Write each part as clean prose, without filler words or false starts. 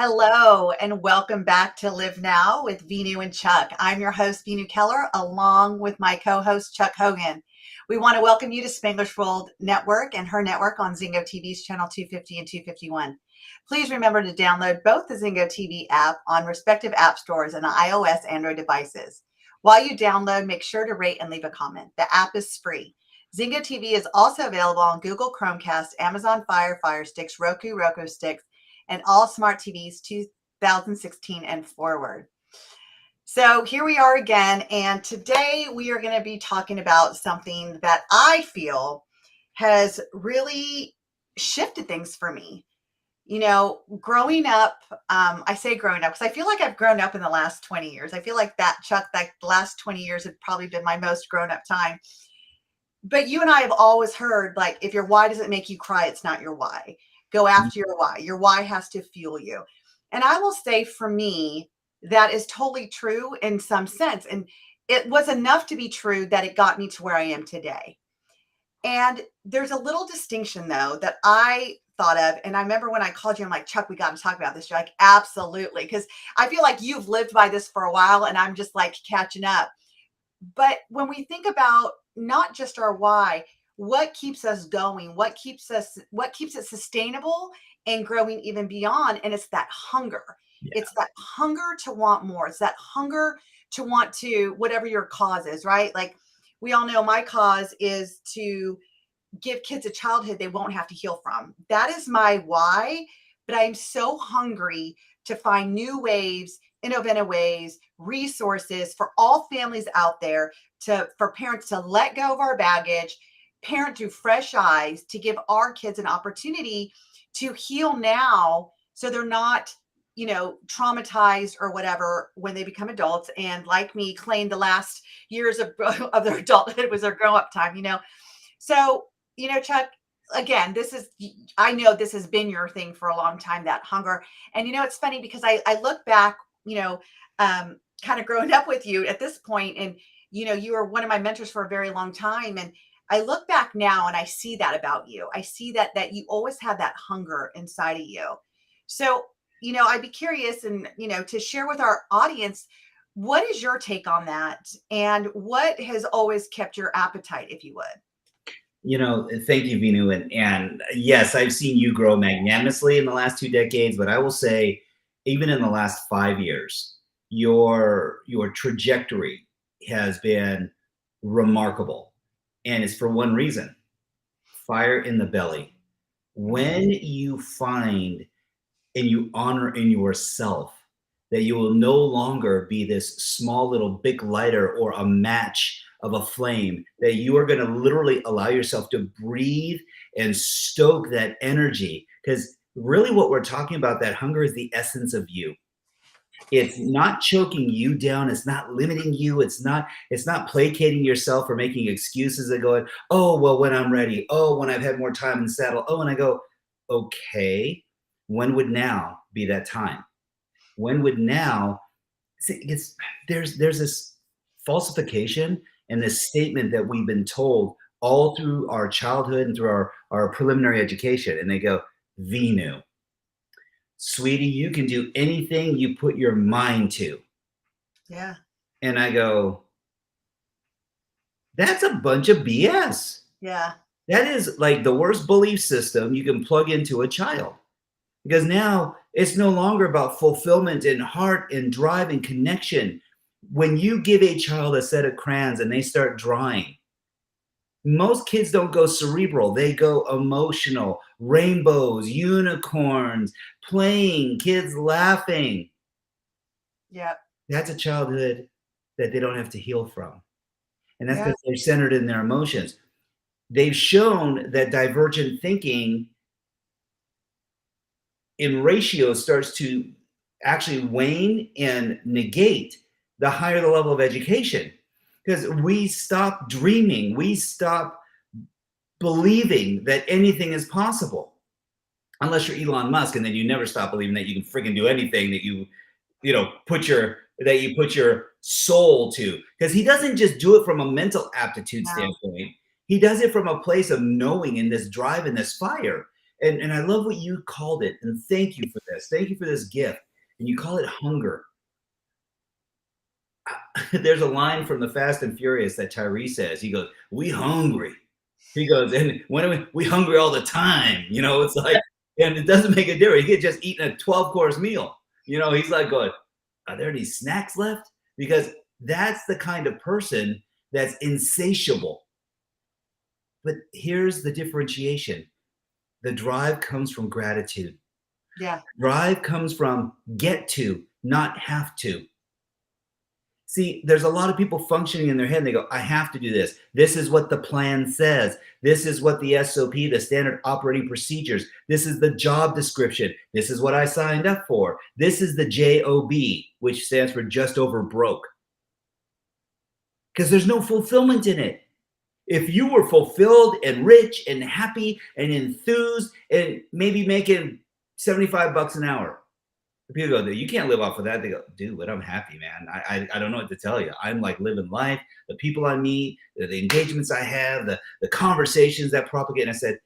Hello, and welcome back to Live Now with Veenu and Chuck. I'm your host, Veenu Keller, along with my co-host, Chuck Hogan. We want to welcome you to Spanglish World Network and her network on Zingo TV's channel 250 and 251. Please remember to download both the Zingo TV app on respective app stores and iOS Android devices. While you download, make sure to rate and leave a comment. The app is free. Zingo TV is also available on Google Chromecast, Amazon Fire Sticks, Roku Sticks, and all smart TVs 2016 and forward. So here we are again, and today we are going to be talking about something that I feel has really shifted things for me. You know, growing up, I say growing up because I feel like I've grown up in the last 20 years. I feel like that, Chuck, that the last 20 years have probably been my most grown up time. But you and I have always heard, like, if your why doesn't make you cry, it's not your why. Go after your why. Your why has to fuel you. And I will say for me, that is totally true in some sense. And it was enough to be true that it got me to where I am today. And there's a little distinction, though, that I thought of. And I remember when I called you, I'm like, Chuck, we got to talk about this. You're like, absolutely. Because I feel like you've lived by this for a while and I'm just like catching up. But when we think about not just our why, what keeps us going, what keeps it sustainable and growing even beyond, and it's that hunger. It's that hunger to want more. It's that hunger to want to, whatever your cause is, right? Like we all know my cause is to give kids a childhood they won't have to heal from. That is my why, but I'm so hungry to find new ways, innovative ways, resources for all families out there, for parents to let go of our baggage, parent through fresh eyes, to give our kids an opportunity to heal now so they're not, traumatized or whatever when they become adults and, like me, claim the last years of their adulthood was their grow up time. So, Chuck, again, I know this has been your thing for a long time, that hunger. And, it's funny because I look back, kind of growing up with you at this point, and, you were one of my mentors for a very long time. And I look back now and I see that about you. I see that you always have that hunger inside of you. So, I'd be curious and, to share with our audience, what is your take on that? And what has always kept your appetite, if you would? Thank you, Veenu. And yes, I've seen you grow magnanimously in the last 2 decades, but I will say, even in the last 5 years, your trajectory has been remarkable. And it's for one reason: fire in the belly. When you find and you honor in yourself that you will no longer be this small little big lighter or a match of a flame, that you are going to literally allow yourself to breathe and stoke that energy. Because really what we're talking about, that hunger, is the essence of you. It's not choking you down. It's not limiting you. It's not placating yourself or making excuses and going, oh, well, when I'm ready. Oh, when I've had more time in the saddle. Oh, and I go, okay, when would now be that time? When would now? See, there's this falsification and this statement that we've been told all through our childhood and through our preliminary education. And they go, Veenu, sweetie, you can do anything you put your mind to. Yeah. And I go, that's a bunch of BS. Yeah. That is like the worst belief system you can plug into a child. Because now it's no longer about fulfillment and heart and drive and connection. When you give a child a set of crayons and they start drawing, most kids don't go cerebral. They go emotional. Rainbows, unicorns, playing, kids laughing. Yeah. That's a childhood that they don't have to heal from. And that's because they're centered in their emotions. They've shown that divergent thinking in ratio starts to actually wane and negate the higher the level of education, because we stop dreaming, we stop believing that anything is possible, unless you're Elon Musk, and then you never stop believing that you can freaking do anything that you put your soul to, because he doesn't just do it from a mental aptitude standpoint. He does it from a place of knowing, in this drive and this fire. And I love what you called it. And thank you for this. Thank you for this gift. And you call it hunger. There's a line from the Fast and Furious that Tyree says. He goes, "We hungry." He goes, "And when are we hungry all the time?" It's like, and it doesn't make a difference. He could just eat a 12-course meal. He's like going, "Are there any snacks left?" Because that's the kind of person that's insatiable. But here's the differentiation. The drive comes from gratitude. Yeah. Drive comes from get to, not have to. See, there's a lot of people functioning in their head. And they go, I have to do this. This is what the plan says. This is what the SOP, the standard operating procedures. This is the job description. This is what I signed up for. This is the JOB, which stands for just over broke. Because there's no fulfillment in it. If you were fulfilled and rich and happy and enthused and maybe making $75 an hour, people go, you can't live off of that. They go, dude, I'm happy, man. I don't know what to tell you. I'm like living life, the people I meet, the engagements I have, the conversations that propagate. And I said,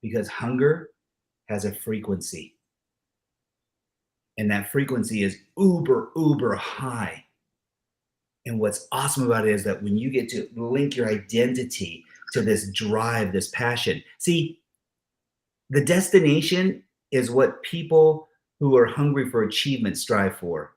because hunger has a frequency. And that frequency is uber, uber high. And what's awesome about it is that when you get to link your identity to this drive, this passion, see, the destination is what people who are hungry for achievement strive for.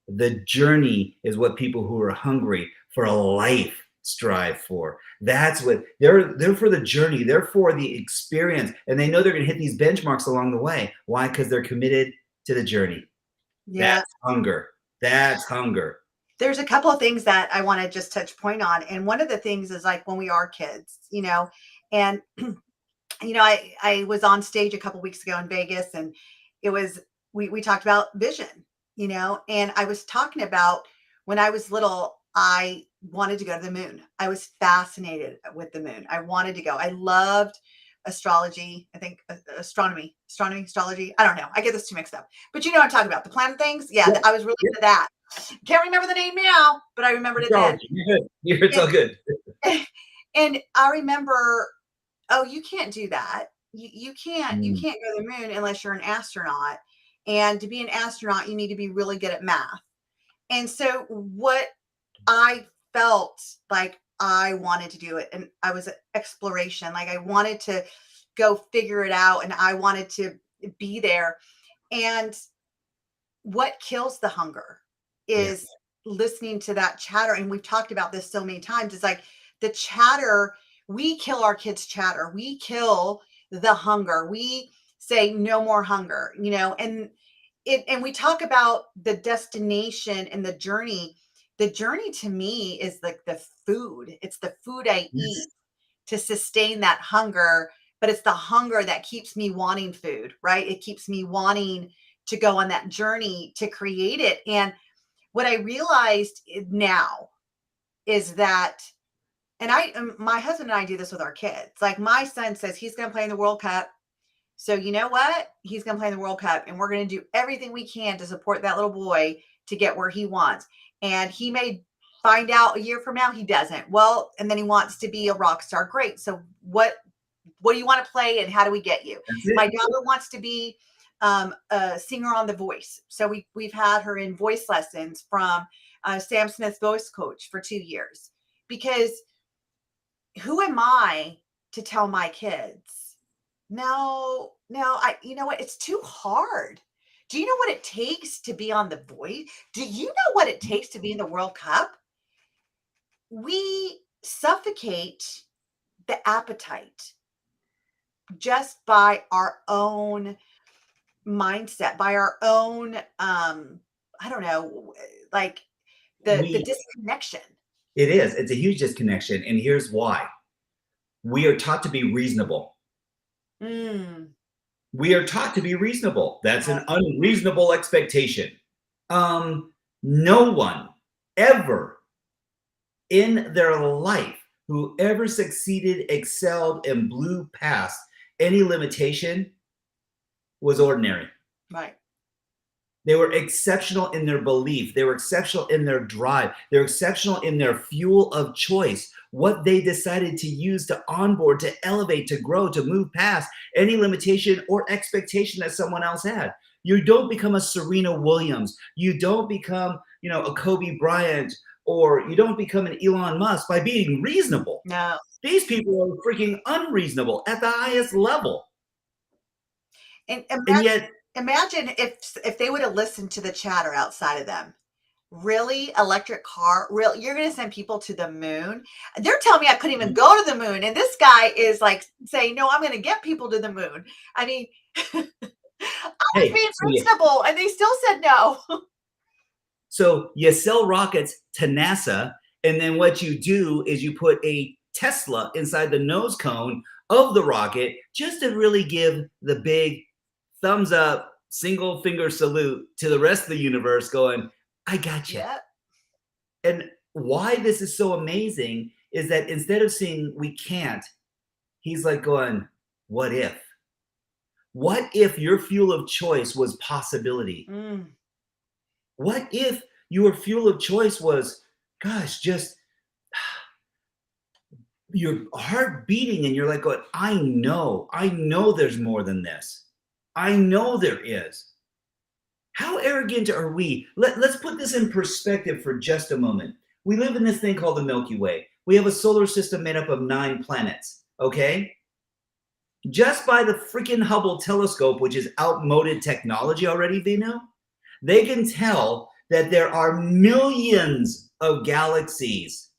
The journey is what people who are hungry for a life strive for. That's what they're for the journey. They're for the experience. And they know they're going to hit these benchmarks along the way. Why? Because they're committed to the journey. Yeah. That's hunger. That's hunger. There's a couple of things that I want to just touch point on. And one of the things is like when we are kids, and I was on stage a couple weeks ago in Vegas, and it was, we talked about vision, and I was talking about when I was little, I wanted to go to the moon. I was fascinated with the moon. I wanted to go. I loved astrology. I think astronomy, astrology. I don't know. I get this too mixed up, but you know what I'm talking about, the planet things. Yeah. I was really into that. Can't remember the name now, but I remembered it then. You're good. It's all good. And I remember, you can't do that. You can't go to the moon unless you're an astronaut. And to be an astronaut, you need to be really good at math. And so what I felt like I wanted to do it, and I was exploration. Like I wanted to go figure it out, and I wanted to be there. And what kills the hunger is listening to that chatter. And we've talked about this so many times. It's like the chatter, we kill our kids' chatter. We kill the hunger. We say no more hunger, and we talk about the destination and the journey. The journey to me is like the food. It's the food I eat to sustain that hunger, but it's the hunger that keeps me wanting food, right? It keeps me wanting to go on that journey to create it. And what I realized now is that, and my husband and I do this with our kids. Like my son says he's going to play in the World Cup. So you know what? He's going to play in the World Cup, and we're going to do everything we can to support that little boy to get where he wants. And he may find out a year from now he doesn't. Well, and then he wants to be a rock star. Great. So what do you want to play, and how do we get you? My daughter wants to be a singer on The Voice. So we've had her in voice lessons from Sam Smith's voice coach for 2 years, because who am I to tell my kids, no, you know what? It's too hard. Do you know what it takes to be on The Voice? Do you know what it takes to be in the World Cup? We suffocate the appetite just by our own mindset, by our own, I don't know, like the disconnection. It is. It's a huge disconnection. And here's why. We are taught to be reasonable. We are taught to be reasonable. That's an unreasonable expectation. No one ever in their life who ever succeeded, excelled, and blew past any limitation was ordinary. Right. They were exceptional in their belief. They were exceptional in their drive. They're exceptional in their fuel of choice, what they decided to use to onboard, to elevate, to grow, to move past any limitation or expectation that someone else had. You don't become a Serena Williams. You don't become, a Kobe Bryant, or you don't become an Elon Musk by being reasonable. No. These people are freaking unreasonable at the highest level. And And yet, imagine if they would have listened to the chatter outside of them. Really? Electric car? Real? You're going to send people to the moon? They're telling me I couldn't even go to the moon. And this guy is like saying, no, I'm going to get people to the moon. I mean, I was being reasonable and they still said no. So you sell rockets to NASA, and then what you do is you put a Tesla inside the nose cone of the rocket just to really give the big thumbs up, single finger salute to the rest of the universe going, I got you. Yep. And why this is so amazing is that instead of saying we can't, he's like going, what if? What if your fuel of choice was possibility? Mm. What if your fuel of choice was, gosh, just your heart beating and you're like, going, I know there's more than this. I know there is. How arrogant are we? Let's put this in perspective for just a moment. We live in this thing called the Milky Way. We have a solar system made up of 9 planets, okay? Just by the freaking Hubble telescope, which is outmoded technology already, Veenu, they can tell that there are millions of galaxies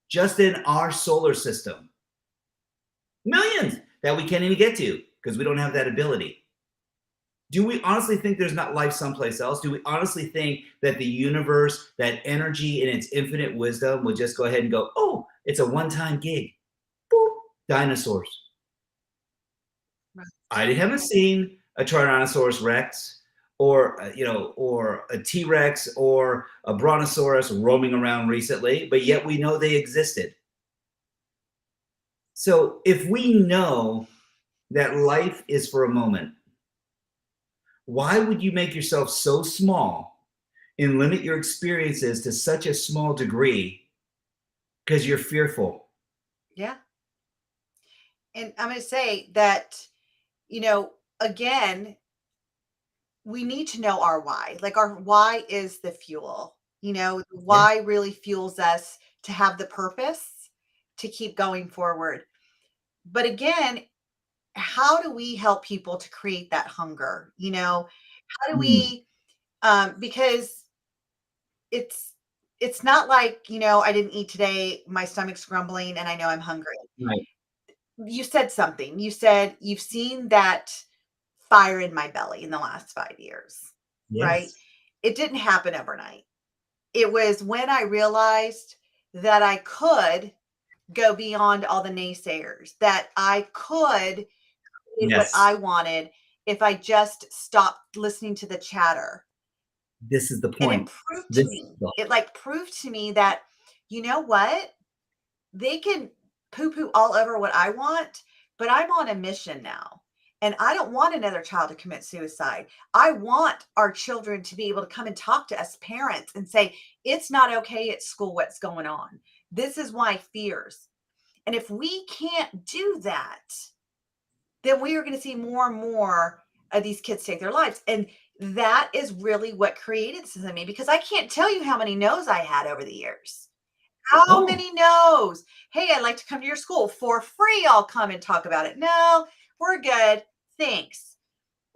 just in our solar system. Millions that we can't even get to because we don't have that ability. Do we honestly think there's not life someplace else? Do we honestly think that the universe, that energy in its infinite wisdom would just go ahead and go, oh, it's a one-time gig? Boop, dinosaurs. Right. I haven't seen a Tyrannosaurus Rex or or a T-Rex or a Brontosaurus roaming around recently, but yet we know they existed. So if we know that life is for a moment, why would you make yourself so small and limit your experiences to such a small degree because you're fearful? Yeah. And I'm going to say that, again, we need to know our why. Like our why is the fuel. Yeah. Why really fuels us to have the purpose to keep going forward. But again, how do we help people to create that hunger? How do Mm, we because it's not like, I didn't eat today, my stomach's grumbling and I know I'm hungry. right. You said something. You said you've seen that fire in my belly in the last 5 years, right? Yes. It didn't happen overnight. It was when I realized that I could go beyond all the naysayers, that I could create what Yes. I wanted if I just stopped listening to the chatter. This is the And it point. proved to This me, it like proved to me that, you know what? They can poo poo all over what I want, but I'm on a mission now. And I don't want another child to commit suicide. I want our children to be able to come and talk to us parents and say, it's not okay at school what's going on. This is why fears. And if we can't do that, then we are going to see more and more of these kids take their lives. And that is really what created this in me because I can't tell you how many no's I had over the years. How oh, many no's? Hey, I'd like to come to your school for free. I'll come and talk about it. No, we're good. Thanks.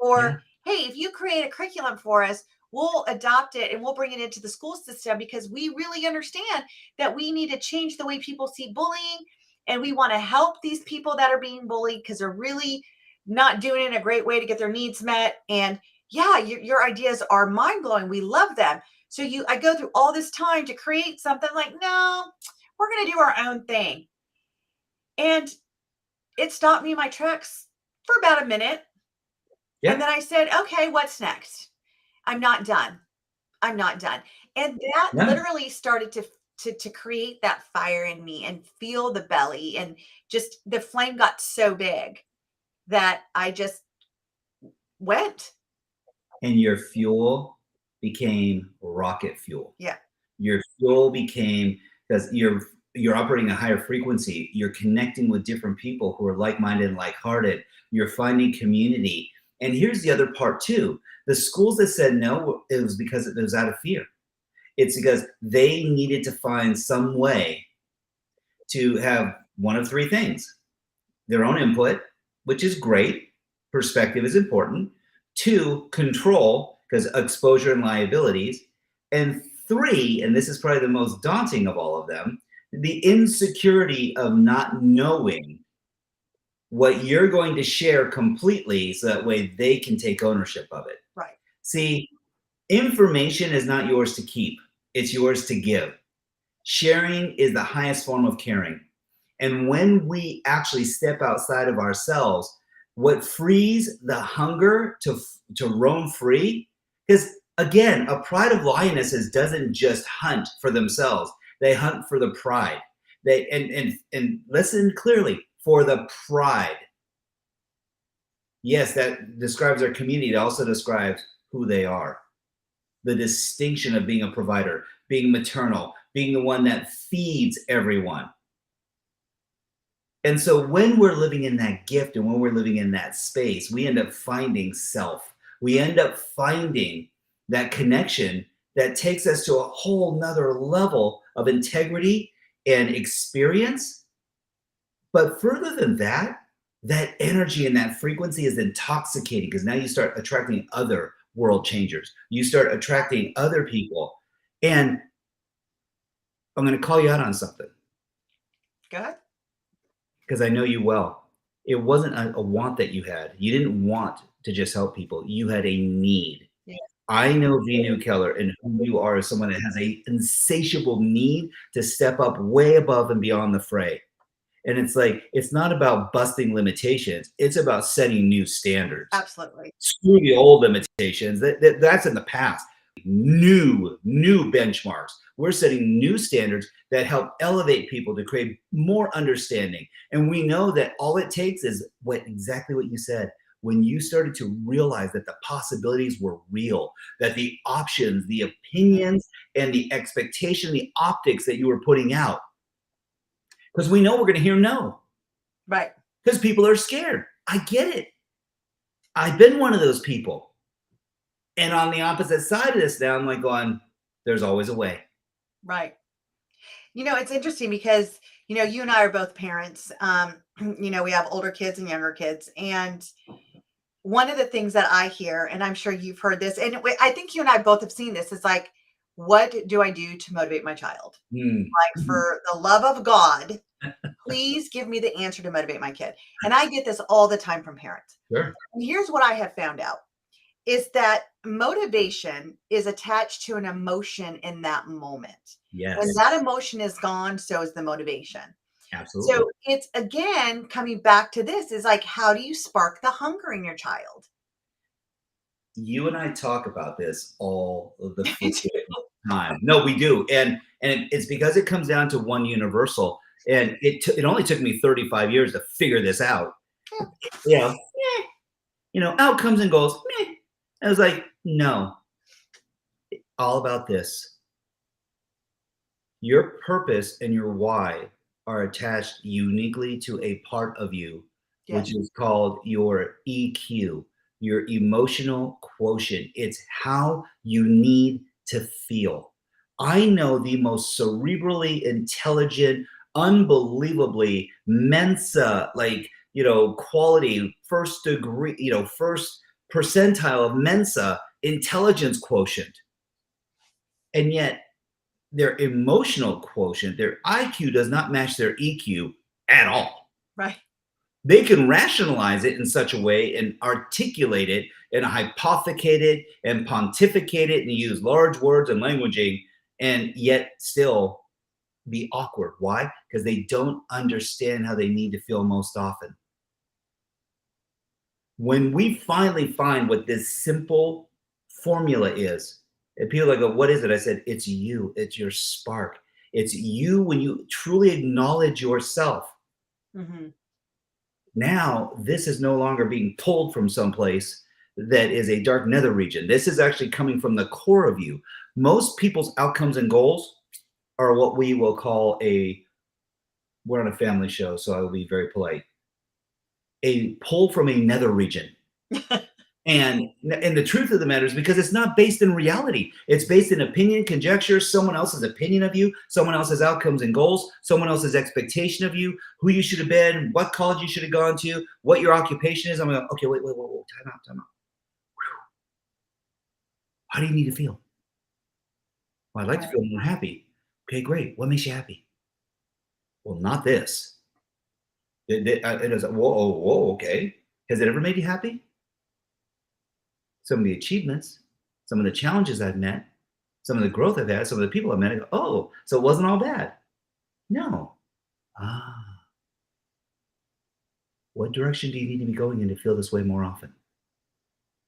yeah. Or, hey, if you create a curriculum for us, we'll adopt it and we'll bring it into the school system because we really understand that we need to change the way people see bullying. And we want to help these people that are being bullied because they're really not doing it in a great way to get their needs met. And yeah, your ideas are mind blowing. We love them. So I go through all this time to create something like, no, we're going to do our own thing. And it stopped me in my tracks for about a minute. And Yeah. then I said, okay, what's next? I'm not done. I'm not done. And that Yeah. literally started to create that fire in me and feel the belly and just the flame got so big that I just went. and your fuel became rocket fuel. Yeah. Your fuel became, because you're operating a higher frequency. You're connecting with different people who are like-minded and like-hearted. You're finding community. And here's the other part too. The schools that said no, it was because it was out of fear. It's because they needed to find some way to have one of three things: their own input, which is great. Perspective is important. Two, control, because exposure and liabilities. And three, and this is probably the most daunting of all of them, the insecurity of not knowing what you're going to share completely so that way they can take ownership of it. Right. See, information is not yours to keep, it's yours to give. Sharing is the highest form of caring. And when we actually step outside of ourselves, what frees the hunger to roam free, because again, a pride of lionesses doesn't just hunt for themselves, they hunt for the pride. They and listen clearly, for the pride. Yes, that describes their community. It also describes who they are. The distinction of being a provider, being maternal, being the one that feeds everyone. And so when we're living in that gift and when we're living in that space, we end up finding self. We end up finding that connection that takes us to a whole nother level of integrity and experience. But further than that, that energy and that frequency is intoxicating, because now you start attracting other world changers. You start attracting other people. And I'm going to call you out on something, Go ahead. because I know you well. It wasn't a want that you had. You didn't want to just help people. You had a need. Yeah. I know Veenu Keller and who you are as someone that has a insatiable need to step up way above and beyond the fray. And it's like, it's not about busting limitations. It's about setting new standards. Absolutely. Screw the old limitations. That's in the past. New benchmarks. We're setting new standards that help elevate people to create more understanding. And we know that all it takes is exactly what you said. When you started to realize that the possibilities were real, that the options, the opinions, and the expectation, the optics that you were putting out, because we know we're going to hear no. Right. Because people are scared. I get it. I've been one of those people. And on the opposite side of this now, I'm like going, there's always a way. Right. It's interesting because, you and I are both parents. We have older kids and younger kids. And one of the things that I hear, and I'm sure you've heard this, and I think you and I both have seen this, is like, what do I do to motivate my child? Like, for the love of God, please give me the answer to motivate my kid. And I get this all the time from parents. Sure. And here's what I have found out is that motivation is attached to an emotion in that moment. Yes. When that emotion is gone, so is the motivation. Absolutely. So it's, again, coming back to this, is like, how do you spark the hunger in your child? You and I talk about this all of the time. No, we do. And it's because it comes down to one universal. And it only took me 35 years to figure this out. Outcomes and goals. I was like, no, all about this. Your purpose and your why are attached uniquely to a part of you, which is called your EQ, your emotional quotient. It's how you need to feel. I know the most cerebrally intelligent, unbelievably Mensa, quality, first degree, first percentile of Mensa intelligence quotient. And yet their emotional quotient, their IQ, does not match their EQ at all. Right. They can rationalize it in such a way and articulate it and hypothecate it and pontificate it and use large words and languaging, and yet still be awkward. Why? Because they don't understand how they need to feel most often. When we finally find what this simple formula is, and people go, what is it? I said, it's you. It's your spark. It's you when you truly acknowledge yourself. Mm-hmm. Now, this is no longer being pulled from someplace. that is a dark nether region. This is actually coming from the core of you. Most people's outcomes and goals are what we will call we're on a family show, so I will be very polite, a pull from a nether region. And the truth of the matter is because it's not based in reality. It's based in opinion, conjecture, someone else's opinion of you, someone else's outcomes and goals, someone else's expectation of you, who you should have been, what college you should have gone to, what your occupation is. I'm like, okay, wait, time out. How do you need to feel? Well, I'd like to feel more happy. Okay, great. What makes you happy? Well, not this. It is, whoa, okay. Has it ever made you happy? Some of the achievements, some of the challenges I've met, some of the growth I've had, some of the people I've met, I go, oh, so it wasn't all bad. No. What direction do you need to be going in to feel this way more often?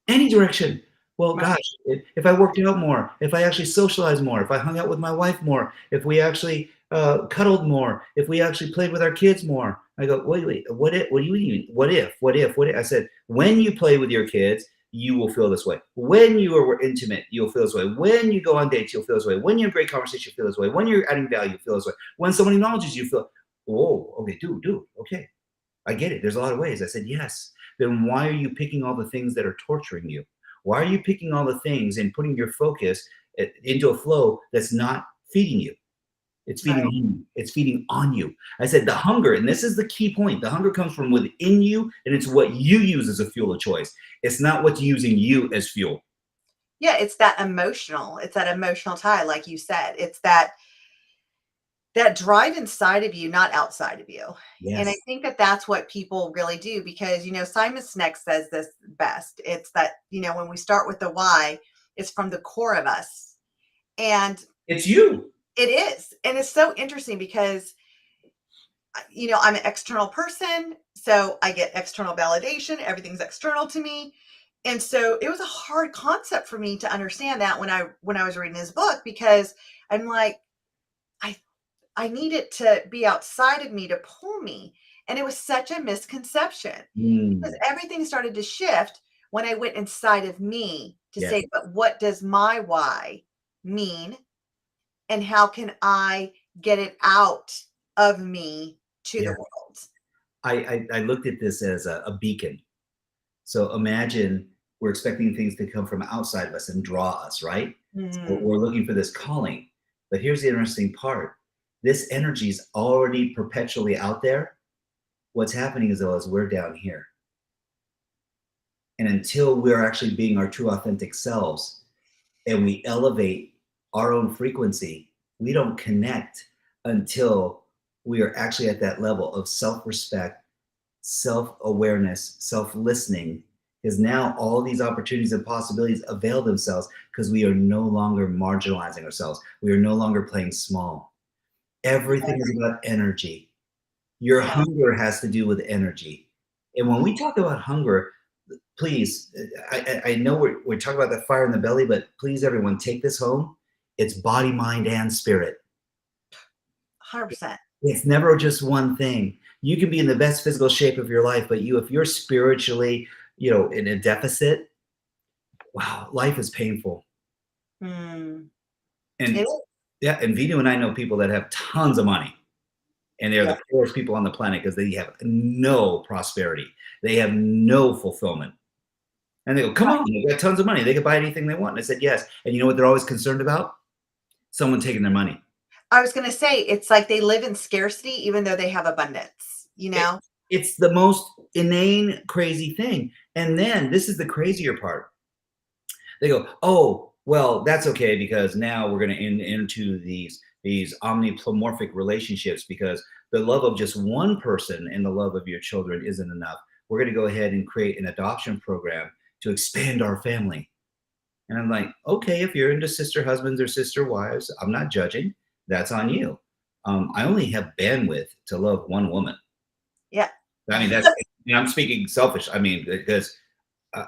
Any direction. Well, gosh, if I worked out more, if I actually socialized more, if I hung out with my wife more, if we actually cuddled more, if we actually played with our kids more. I go, wait, what do you mean? What if? I said, when you play with your kids, you will feel this way. When you are intimate, you'll feel this way. When you go on dates, you'll feel this way. When you're in great conversation, you'll feel this way. When you're adding value, you feel this way. When someone acknowledges you, feel, whoa, okay, dude, okay. I get it. There's a lot of ways. I said, yes. Then why are you picking all the things that are torturing you? Why are you picking all the things and putting your focus into a flow that's not feeding you? It's feeding on you. It's feeding on you. I said the hunger, and this is the key point, the hunger comes from within you, and it's what you use as a fuel of choice. It's not what's using you as fuel. Yeah, it's that emotional tie, like you said. It's that drive inside of you, not outside of you. And I Yes. think that that's what people really do because, Simon Sinek says this best. It's that, when we start with the why, it's from the core of us. And It's you. it is. And it's so interesting because, I'm an external person. So I get external validation. Everything's external to me. And so it was a hard concept for me to understand that when I was reading his book, because I'm like, I need it to be outside of me to pull me. And it was such a misconception because everything started to shift when I went inside of me to Yes. say, but what does my why mean? And how can I get it out of me to the world? I looked at this as a beacon. So imagine we're expecting things to come from outside of us and draw us, right? So we're looking for this calling. But here's the interesting part. This energy is already perpetually out there. What's happening is, though, is we're down here. And until we're actually being our true authentic selves and we elevate our own frequency, we don't connect until we are actually at that level of self-respect, self-awareness, self-listening, because now all these opportunities and possibilities avail themselves because we are no longer marginalizing ourselves. We are no longer playing small. Everything is about energy. Your hunger has to do with energy. And when we talk about hunger, please, I know we're talking about the fire in the belly, but please, everyone, take this home. It's body, mind, and spirit. 100%. It's never just one thing. You can be in the best physical shape of your life, but if you're spiritually, in a deficit, wow, life is painful. And yeah, and Veenu and I know people that have tons of money, and they're the poorest people on the planet because they have no prosperity. They have no fulfillment. And they go, come on, they've got tons of money. They can buy anything they want. And I said, yes. And you know what they're always concerned about? Someone taking their money. I was going to say, it's like they live in scarcity, even though they have abundance, It's the most inane, crazy thing. And then this is the crazier part. They go, oh, well, that's okay because now we're going to into these omnipomorphic relationships because the love of just one person and the love of your children isn't enough. We're going to go ahead and create an adoption program to expand our family. And I'm like, okay, if you're into sister husbands or sister wives, I'm not judging. That's on you. I only have bandwidth to love one woman. Yeah. I mean, I'm speaking selfish. I mean, because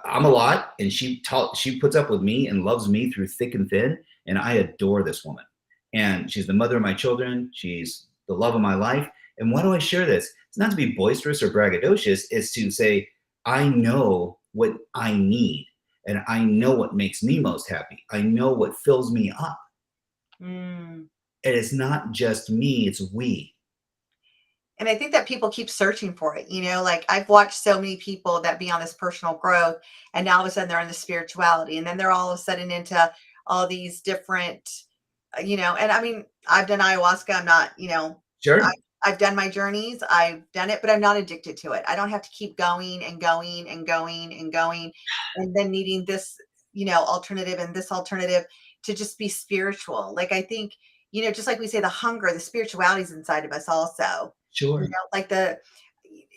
I'm a lot, and she puts up with me and loves me through thick and thin, and I adore this woman. And she's the mother of my children. She's the love of my life. And why do I share this? It's not to be boisterous or braggadocious. It's to say, I know what I need. and I know what makes me most happy. I know what fills me up. Mm. And it's not just me, it's we. And I think that people keep searching for it. Like I've watched so many people that be on this personal growth, and now all of a sudden they're in the spirituality, and then they're all of a sudden into all these different, and I mean, I've done ayahuasca. I'm not, I, Sure. I've done my journeys, I've done it, but I'm not addicted to it. I don't have to keep going and going and going and going, and then needing this, alternative and this alternative to just be spiritual. Like I think, just like we say, the hunger, the spirituality is inside of us also. Sure. Like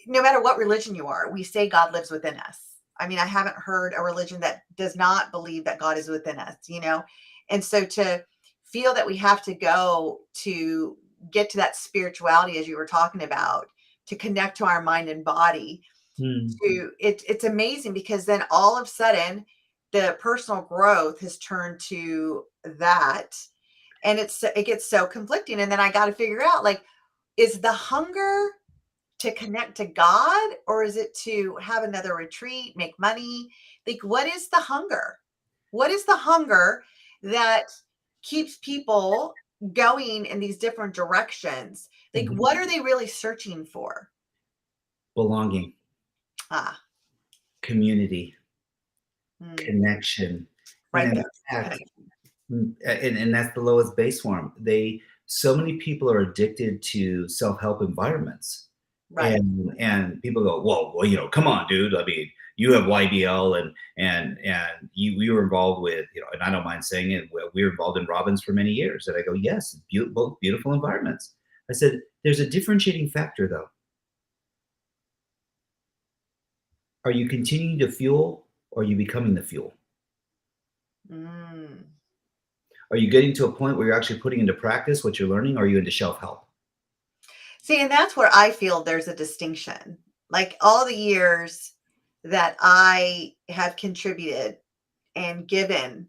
no matter what religion you are, we say God lives within us. I mean, I haven't heard a religion that does not believe that God is within us. And so to feel that we have to go to get to that spirituality, as you were talking about, to connect to our mind and body, Mm. it's amazing, because then all of a sudden the personal growth has turned to that, and it gets so conflicting. And then I got to figure out, like, is the hunger to connect to God, or is it to have another retreat, make money? Like, what is the hunger? What is the hunger that keeps people going in these different directions? Like, Mhm. what are they really searching for? Belonging, Ah, community, mm, connection. And right in there. fact, Connection. and that's the lowest base form. So many people are addicted to self-help environments. Right. And people go, well, come on, dude. I mean, you have YBL and we were involved with, and I don't mind saying it, we were involved in Robbins for many years. And I go, yes, both beautiful environments. I said, there's a differentiating factor though. Are you continuing to fuel, or are you becoming the fuel? Mm. Are you getting to a point where you're actually putting into practice what you're learning? Or are you into self-help? See, and that's where I feel there's a distinction. Like all the years that I have contributed and given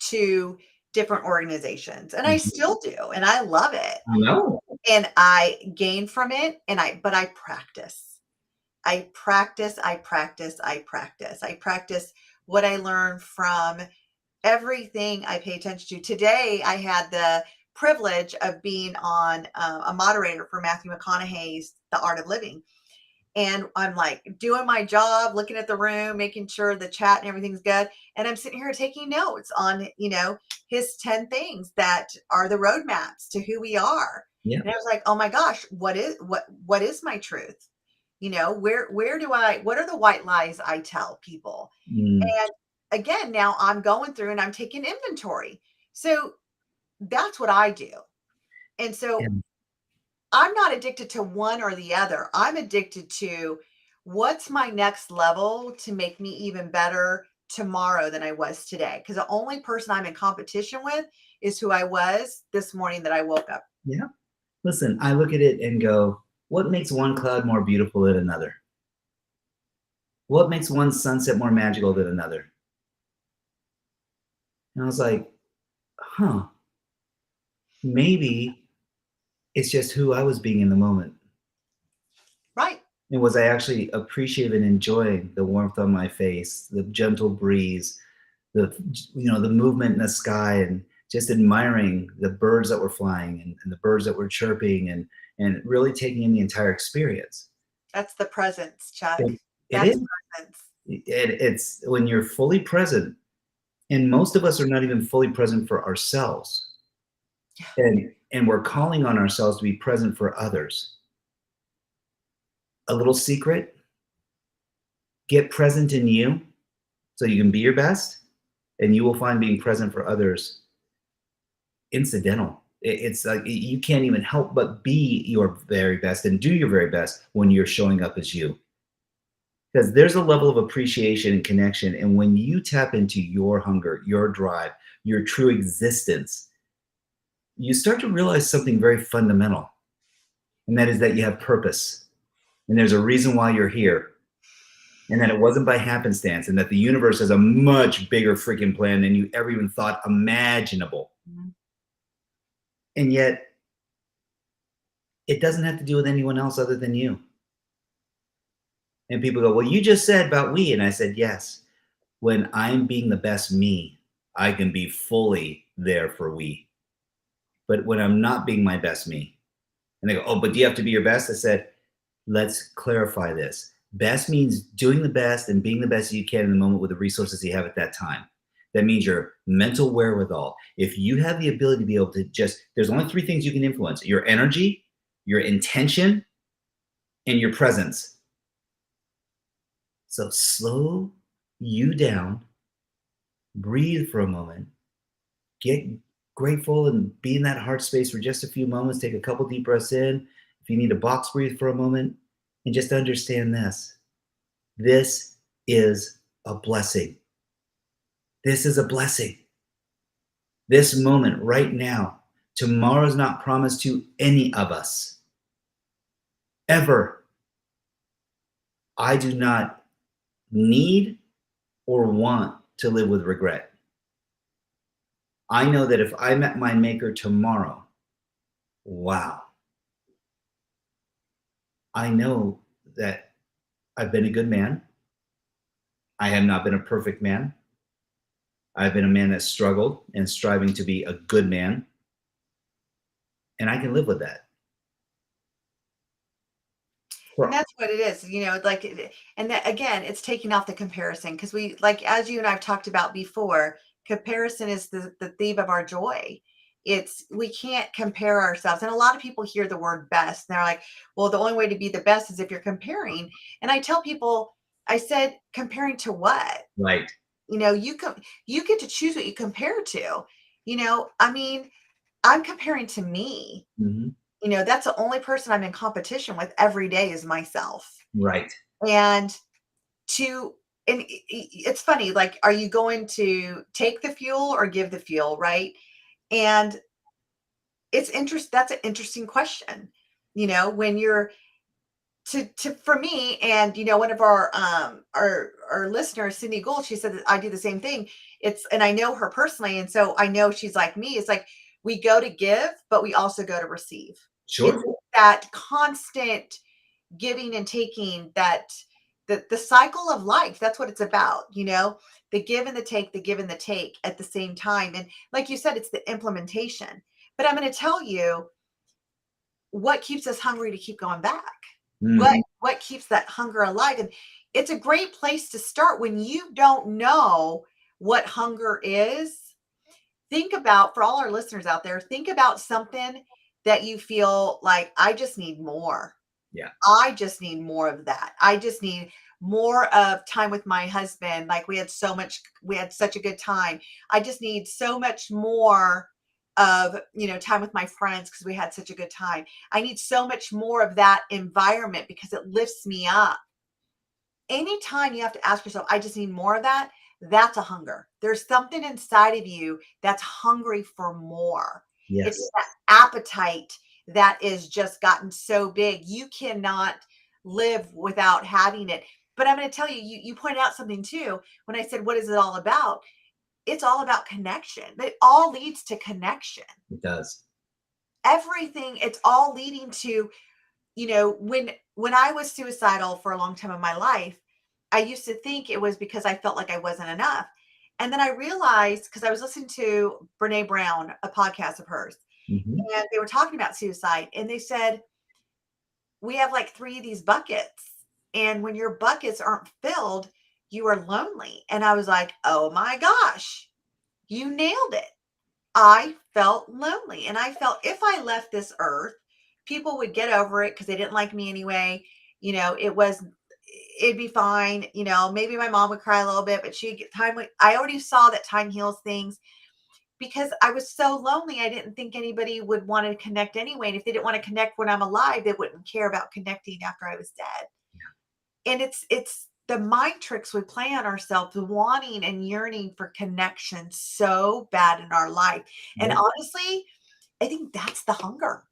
to different organizations, and I Mhm. still do, and I love it. I know. And I gain from it, but I practice. I practice, I practice, I practice. I practice what I learn from everything I pay attention to. Today, I had the privilege of being on a moderator for Matthew McConaughey's The Art of Living. And I'm like doing my job, looking at the room, making sure the chat and everything's good. And I'm sitting here taking notes on, his 10 things that are the roadmaps to who we are. Yeah. And I was like, oh my gosh, what is my truth? What are the white lies I tell people? Mm. And again, now I'm going through and I'm taking inventory. So that's what I do. And Yeah. so I'm not addicted to one or the other. I'm addicted to what's my next level to make me even better tomorrow than I was today. Because the only person I'm in competition with is who I was this morning that I woke up. Yeah. Listen, I look at it and go, what makes one cloud more beautiful than another? What makes one sunset more magical than another? And I was like, huh, maybe it's just who I was being in the moment. Right. And was I actually appreciative and enjoying the warmth on my face, the gentle breeze, the the movement in the sky, and just admiring the birds that were flying and the birds that were chirping, and really taking in the entire experience. That's the presence, Chuck. It, it That's is. presence. It's when you're fully present, and most of us are not even fully present for ourselves, and we're calling on ourselves to be present for others. A little secret: get present in you so you can be your best, and you will find being present for others incidental. It's like you can't even help but be your very best and do your very best when you're showing up as you, because there's a level of appreciation and connection. And when you tap into your hunger, your drive, your true existence, you start to realize something very fundamental, and that is that you have purpose, and there's a reason why you're here, and that it wasn't by happenstance, and that the universe has a much bigger freaking plan than you ever even thought imaginable. Mhm. And yet it doesn't have to do with anyone else other than you. And people go, well, you just said about we. And I said, yes, when I'm being the best me, I can be fully there for we. But when I'm not being my best me, and they go, oh, but do you have to be your best? I said, let's clarify this. Best means doing the best and being the best you can in the moment with the resources you have at that time. That means your mental wherewithal. If you have the ability to be able to there's only three things you can influence: your energy, your intention, and your presence. So slow you down, breathe for a moment, get grateful and be in that heart space for just a few moments. Take a couple deep breaths in. If you need to box breathe for a moment, and just understand this. This is a blessing. This is a blessing. This moment right now, tomorrow's not promised to any of us. Ever. I do not need or want to live with regret. I know that if I met my maker tomorrow, wow, I know that I've been a good man. I have not been a perfect man. I've been a man that struggled and striving to be a good man. And I can live with that. And that's what it is, and that again, it's taking off the comparison because like as you and I've talked about before, comparison is the thief of our joy. We can't compare ourselves. And a lot of people hear the word best and they're like, well, the only way to be the best is if you're comparing. And I tell people, I said, comparing to what? Right. You get to choose what you compare to. I mean, I'm comparing to me. Mm-hmm. That's the only person I'm in competition with every day is myself. Right. And it's funny, like, are you going to take the fuel or give the fuel, right? And that's an interesting question. When you're for me, and one of our listeners, Cindy Gould, she said that I do the same thing. And I know her personally, and so I know she's like me. It's like we go to give, but we also go to receive. Sure. It's that constant giving and taking, that the cycle of life. That's what it's about. The give and the take, the give and the take at the same time. And like you said, it's the implementation. But I'm going to tell you what keeps us hungry to keep going back. What keeps that hunger alive. And it's a great place to start when you don't know what hunger is. Think about, for all our listeners out there, think about something that you feel like, I just need more. Yeah. I just need more of that. I just need more of time with my husband. Like we had such a good time. I just need so much more of, time with my friends because we had such a good time. I need so much more of that environment because it lifts me up. Anytime you have to ask yourself, I just need more of that, that's a hunger. There's something inside of you that's hungry for more. Yes. It's that appetite that is just gotten so big. You cannot live without having it. But I'm going to tell you, you pointed out something too. When I said, what is it all about? It's all about connection. It all leads to connection. It does. Everything, it's all leading to, when I was suicidal for a long time in my life, I used to think it was because I felt like I wasn't enough. And then I realized, because I was listening to Brene Brown, a podcast of hers, Mm-hmm. and they were talking about suicide. And they said, we have like 3 of these buckets. And when your buckets aren't filled, you are lonely. And I was like, oh my gosh, you nailed it. I felt lonely. And I felt if I left this earth, people would get over it because they didn't like me anyway. It'd be fine. Maybe my mom would cry a little bit, but she'd get time. I already saw that time heals things because I was so lonely. I didn't think anybody would want to connect anyway. And if they didn't want to connect when I'm alive, they wouldn't care about connecting after I was dead. Yeah. And it's the mind tricks we play on ourselves, wanting and yearning for connection so bad in our life. And Yeah. honestly, I think that's the hunger.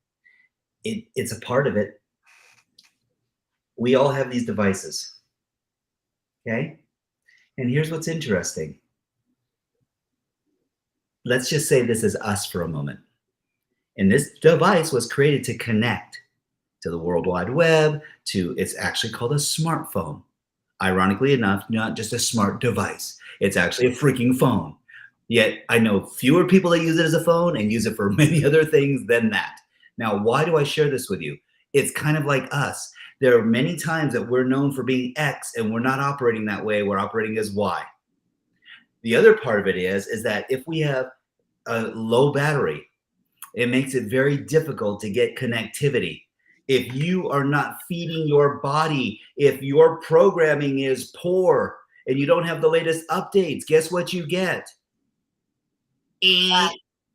It's a part of it. We all have these devices. Okay? And here's what's interesting. Let's just say this is us for a moment. And this device was created to connect to the World Wide Web, it's actually called a smartphone. Ironically enough, not just a smart device. It's actually a freaking phone. Yet I know fewer people that use it as a phone and use it for many other things than that. Now, why do I share this with you? It's kind of like us. There are many times that we're known for being X and we're not operating that way. We're operating as Y. The other part of it is that if we have a low battery, it makes it very difficult to get connectivity. If you are not feeding your body, if your programming is poor and you don't have the latest updates, guess what you get?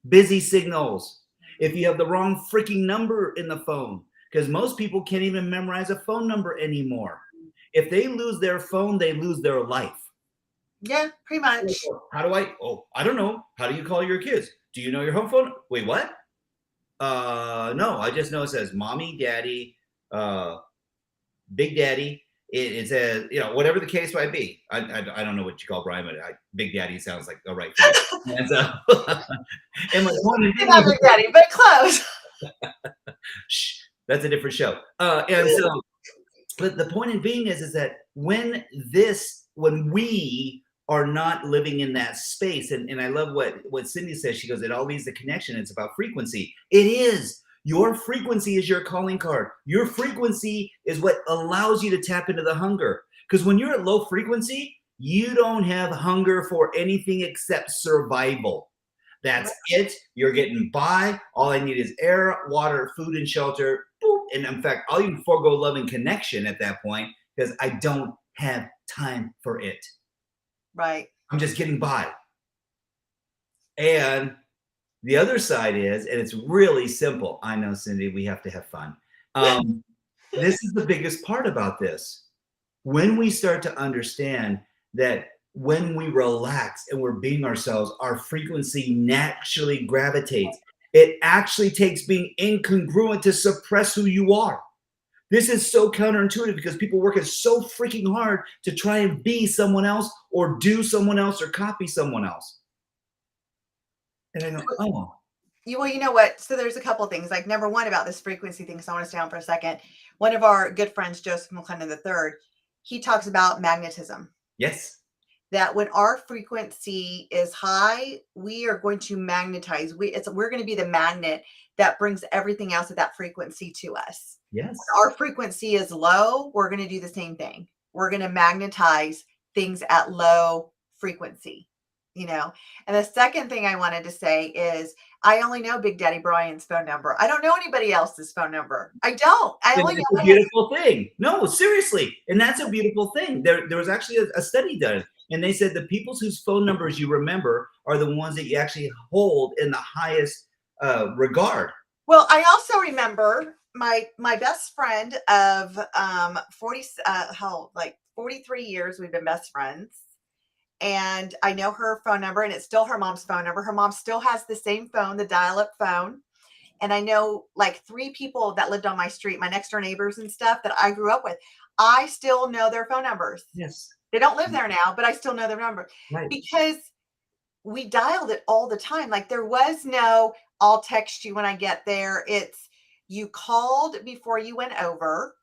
Busy signals. If you have the wrong freaking number in the phone, because most people can't even memorize a phone number anymore. If they lose their phone, they lose their life. Yeah, pretty much. How do I? Oh, I don't know. How do you call your kids? Do you know your home phone? Wait, what? No, I just know it says mommy, daddy, big daddy. It says, whatever the case might be. I don't know what you call Brian, but big daddy sounds like a right thing. And so, and my point is, Not big daddy, but close. Shh, that's a different show. And so, but the point in being is that when we are not living in that space, and I love what Cindy says. She goes, it all leads to connection. It's about frequency. It is. Your frequency is your calling card. Your frequency is what allows you to tap into the hunger. Because when you're at low frequency, you don't have hunger for anything except survival. That's it. You're getting by. All I need is air, water, food, and shelter. Boop. And in fact, I'll even forego love and connection at that point because I don't have time for it. Right. I'm just getting by. And the other side is, and it's really simple. I know, Cindy, we have to have fun. This is the biggest part about this. When we start to understand that when we relax and we're being ourselves, our frequency naturally gravitates. It actually takes being incongruent to suppress who you are. This is so counterintuitive because people work so freaking hard to try and be someone else or do someone else or copy someone else. And I go, oh. Well, you know what? So there's a couple of things. Like number one about this frequency thing. So I want to stay on for a second. One of our good friends, Joseph McClendon III, he talks about magnetism. Yes. That when our frequency is high, we are going to magnetize. We're going to be the magnet that brings everything else at that frequency to us. Yes. When our frequency is low, we're going to do the same thing. We're going to magnetize things at low frequency. And the second thing I wanted to say is I only know Big Daddy Brian's phone number. I don't know anybody else's phone number. I don't. I only know a beautiful thing. No, seriously. And that's a beautiful thing. There was actually a study done, and they said the people whose phone numbers you remember are the ones that you actually hold in the highest regard. Well, I also remember my best friend of 43 years we've been best friends. And I know her phone number, and it's still her mom's phone number. Her mom still has the same phone, the dial-up phone. And I know like 3 people that lived on my street, my next door neighbors and stuff that I grew up with. I still know their phone numbers. Yes. They don't live there now, but I still know their number. Right. Because we dialed it all the time. Like there was no, I'll text you when I get there. It's you called before you went over.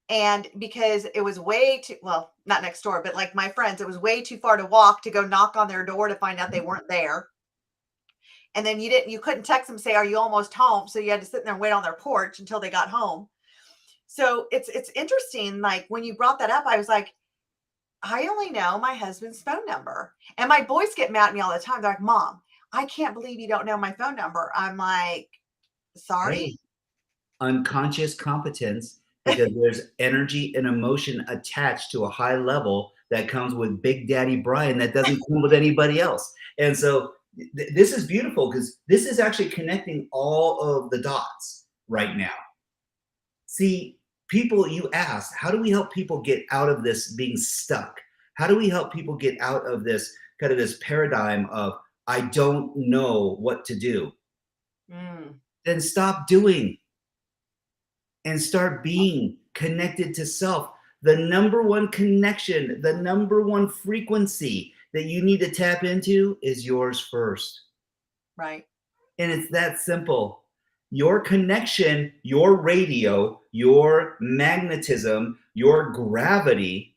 And because it was way too, well, not next door, but like my friends, it was way too far to walk to go knock on their door to find out they weren't there. And then you couldn't text them, say, are you almost home? So you had to sit there and wait on their porch until they got home. So it's interesting. Like when you brought that up, I was like, I only know my husband's phone number. And my boys get mad at me all the time. They're like, Mom, I can't believe you don't know my phone number. I'm like, sorry. Hey, unconscious competence. Because there's energy and emotion attached to a high level that comes with Big Daddy Brian that doesn't come with anybody else. And so this is beautiful because this is actually connecting all of the dots right now. See, people, you asked, how do we help people get out of this being stuck? How do we help people get out of this kind of this paradigm of, I don't know what to do? Then stop doing. And start being connected to self. The number one connection, the number one frequency that you need to tap into is yours first. Right. And it's that simple. Your connection, your radio, your magnetism, your gravity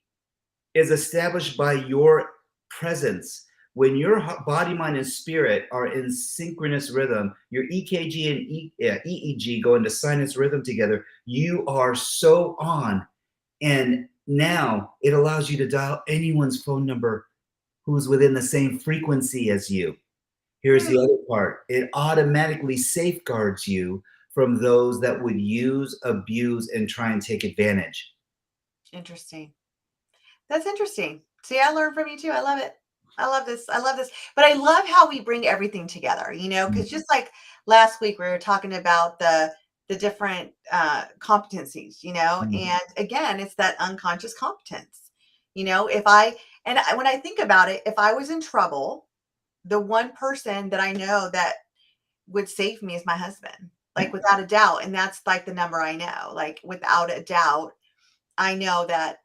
is established by your presence. When your body, mind, and spirit are in synchronous rhythm, your EKG and EEG go into sinus rhythm together. You are so on. And now it allows you to dial anyone's phone number who's within the same frequency as you. Here's the other part, it automatically safeguards you from those that would use, abuse, and try and take advantage. Interesting. That's interesting. See, I learned from you too. I love it. I love this. I love this. But I love how we bring everything together, because just like last week we were talking about the different competencies, Mhm. and again, it's that unconscious competence. If I and I, when I think about it, if I was in trouble, the one person that I know that would save me is my husband, Yeah, like without a doubt. And that's like the number I know, like without a doubt, I know that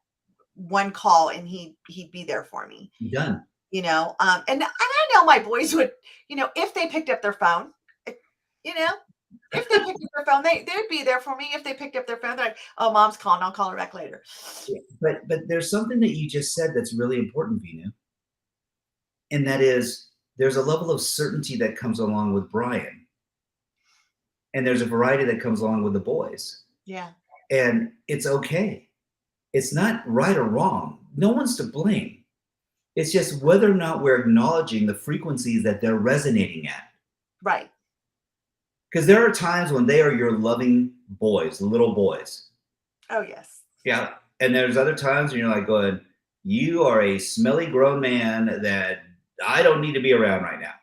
one call and he'd be there for me, done. and I know my boys would, if they picked up their phone, eh, you know, if they picked up their phone, they'd be there for me. If they picked up their phone, they're like, "Oh, mom's calling. I'll call her back later." Yeah, but there's something that you just said that's really important, Vinu, and that is there's a level of certainty that comes along with Brian, and there's a variety that comes along with the boys, Yeah, and it's okay. It's not right or wrong. No one's to blame. It's just whether or not we're acknowledging the frequencies that they're resonating at. right. Because there are times when they are your loving boys, little boys. Oh yes, Yeah. And there's other times when you're like going, you are a smelly grown man that I don't need to be around right now.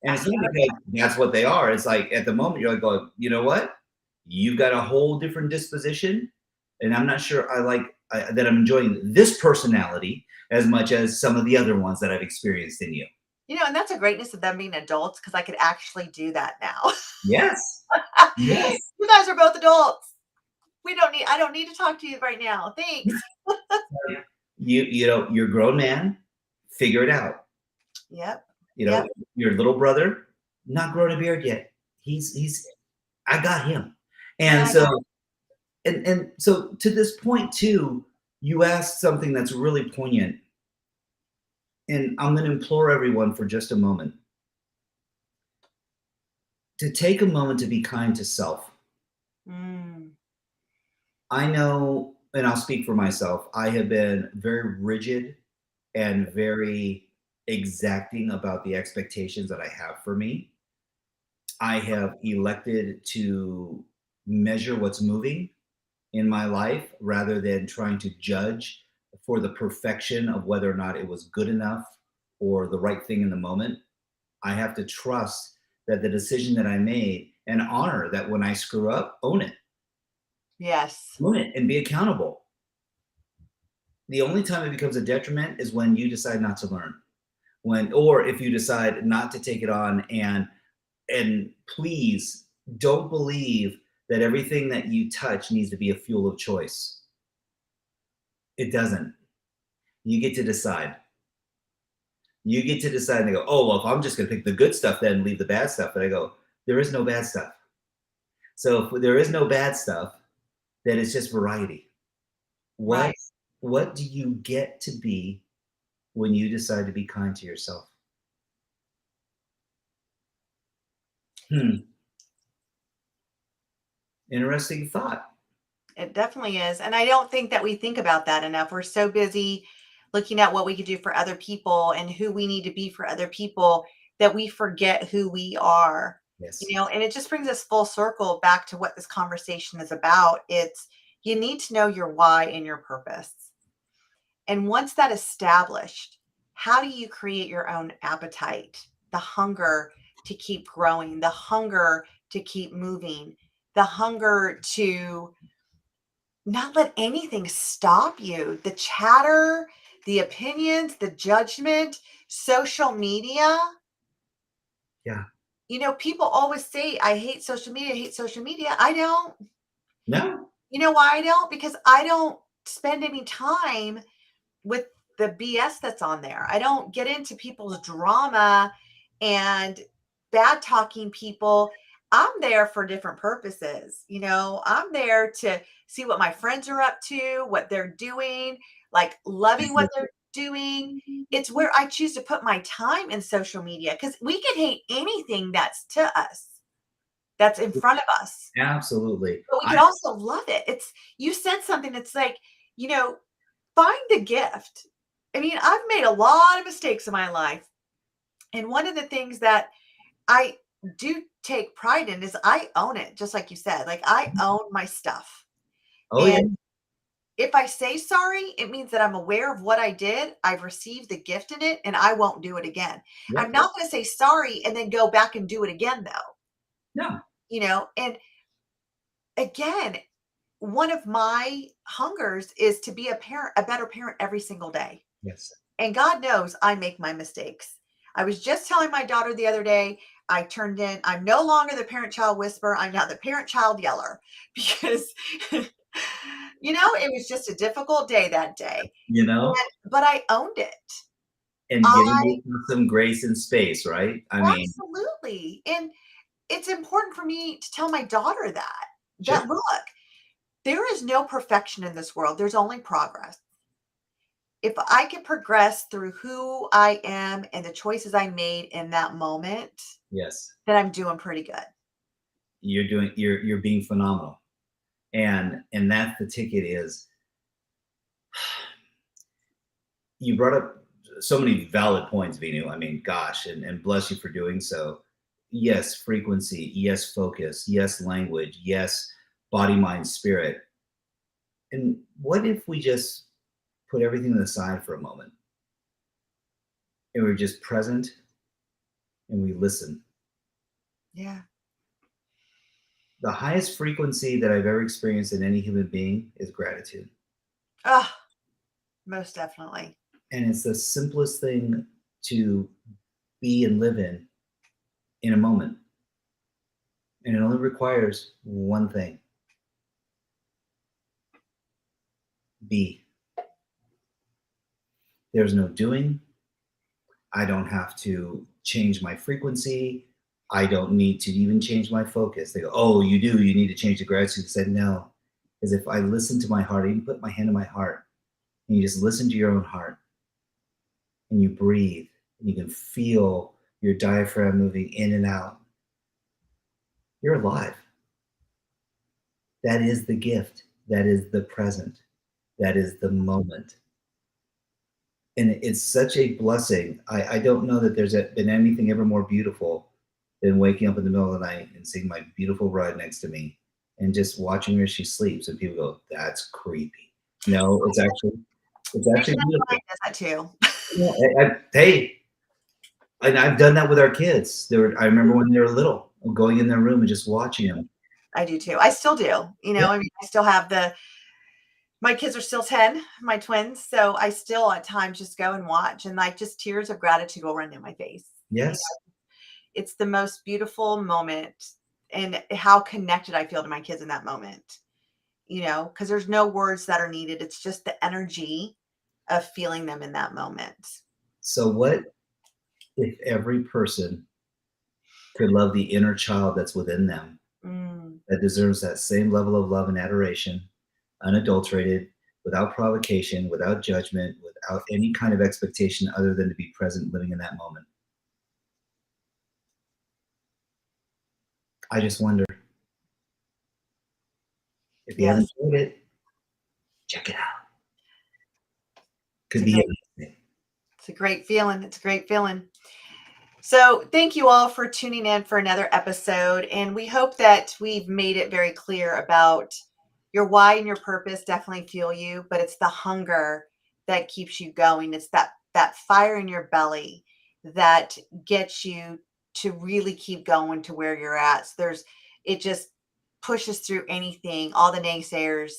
And it's not because that's what they are. It's like at the moment you're like going, you know what? You've got a whole different disposition. And I'm not sure that I'm enjoying this personality as much as some of the other ones that I've experienced in you. and that's a greatness of them being adults because I could actually do that now. Yes. Yes. You guys are both adults. I don't need to talk to you right now. Thanks. You're a grown man, figure it out. Yep. You Yep. know, your little brother, not grown a beard yet. He's I got him. And Yeah. so and so to this point too, you asked something that's really poignant. And I'm going to implore everyone for just a moment to take a moment to be kind to self. Mm, I know, and I'll speak for myself, I have been very rigid and very exacting about the expectations that I have for me. I have elected to measure what's moving in my life rather than trying to judge for the perfection of whether or not it was good enough or the right thing in the moment. I have to trust that the decision that I made and honor that when I screw up, yes. own it and be accountable. The only time it becomes a detriment is when you decide not to learn. Or if you decide not to take it on, and please don't believe that everything that you touch needs to be a fuel of choice. It doesn't. You get to decide. You get to decide and they go, oh, well, if I'm just going to pick the good stuff, then leave the bad stuff. But I go, there is no bad stuff. So if there is no bad stuff, then it's just variety. What Right. what do you get to be when you decide to be kind to yourself? Hmm. Interesting thought. It definitely is. And I don't think that we think about that enough. We're so busy looking at what we could do for other people and who we need to be for other people that we forget who we are. Yes. And it just brings us full circle back to what this conversation is about. It's you need to know your why and your purpose. And once that established, how do you create your own appetite, the hunger to keep growing, the hunger to keep moving, the hunger to not let anything stop you. The chatter, the opinions, the judgment, social media. Yeah. People always say, I hate social media, I hate social media. I don't. No. You know why I don't? Because I don't spend any time with the BS that's on there. I don't get into people's drama and bad talking people. I'm there for different purposes. I'm there to see what my friends are up to, what they're doing, like loving what they're doing. It's where I choose to put my time in social media, because we can hate anything that's to us, that's in front of us, Absolutely. but we can also love it. It's, you said something that's like, you know, find the gift. I mean, I've made a lot of mistakes in my life. And one of the things that I do take pride in is I own it, just like you said. Like, I own my stuff. Oh, yeah. And if I say sorry, it means that I'm aware of what I did. I've received the gift in it and I won't do it again. I'm Yep. not going to say sorry and then go back and do it again, though. No. And again, one of my hungers is to be a parent, a better parent every single day. Yes. And God knows I make my mistakes. I was just telling my daughter the other day, I'm no longer the parent child whisperer. I'm now the parent child yeller, because, it was just a difficult day that day. You know, But I owned it. and giving I yourself some grace and space, right? I mean, Absolutely. And it's important for me to tell my daughter sure. that look, there is no perfection in this world. There's only progress. If I can progress through who I am and the choices I made in that moment, Yes. then I'm doing pretty good. You're being phenomenal. And that's the ticket is you brought up so many valid points, Vinu. I mean, gosh, and bless you for doing so. Yes, frequency, yes, focus, yes, language, yes, body, mind, spirit. And what if we just put everything aside for a moment and we're just present and we listen? Yeah. The highest frequency that I've ever experienced in any human being is gratitude. Oh, most definitely. And it's the simplest thing to be and live in a moment. And it only requires one thing: be. There's no doing. I don't have to change my frequency. I don't need to even change my focus. They go, oh, you do. You need to change the gratitude. I said, no. Because if I listen to my heart, I even put my hand on my heart, and you just listen to your own heart, and you breathe, and you can feel your diaphragm moving in and out, you're alive. That is the gift. That is the present. That is the moment. And it's such a blessing. I don't know that there's been anything ever more beautiful than waking up in the middle of the night and seeing my beautiful bride next to me and just watching her as she sleeps. And people go, that's creepy. No, it's actually beautiful. Mine does that too. Yeah, hey, and I've done that with our kids. I remember when they were little, going in their room and just watching them. I do too. I still do. Yeah. I mean, I still have my kids are still 10, my twins. So I still at times just go and watch, and like just tears of gratitude will run down my face. Yes. It's the most beautiful moment, and how connected I feel to my kids in that moment, because there's no words that are needed. It's just the energy of feeling them in that moment. So what if every person could love the inner child that's within them, that deserves that same level of love and adoration, unadulterated, without provocation, without judgment, without any kind of expectation other than to be present, living in that moment? I just wonder if you Yes. haven't tried it, check it out. Could It's a be great, anything. it's a great feeling. It's a great feeling. So thank you all for tuning in for another episode. And we hope that we've made it very clear about your why and your purpose. Definitely feel you, but it's the hunger that keeps you going. It's that fire in your belly that gets you to really keep going to where you're at. So it just pushes through anything, all the naysayers,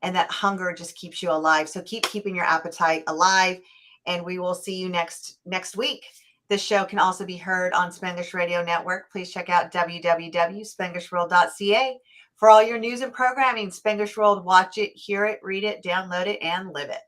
and that hunger just keeps you alive. So keep keeping your appetite alive, and we will see you next week. This show can also be heard on Spanglish Radio Network. Please check out www.spanglishworld.ca for all your news and programming. Spanglish World, watch it, hear it, read it, download it, and live it.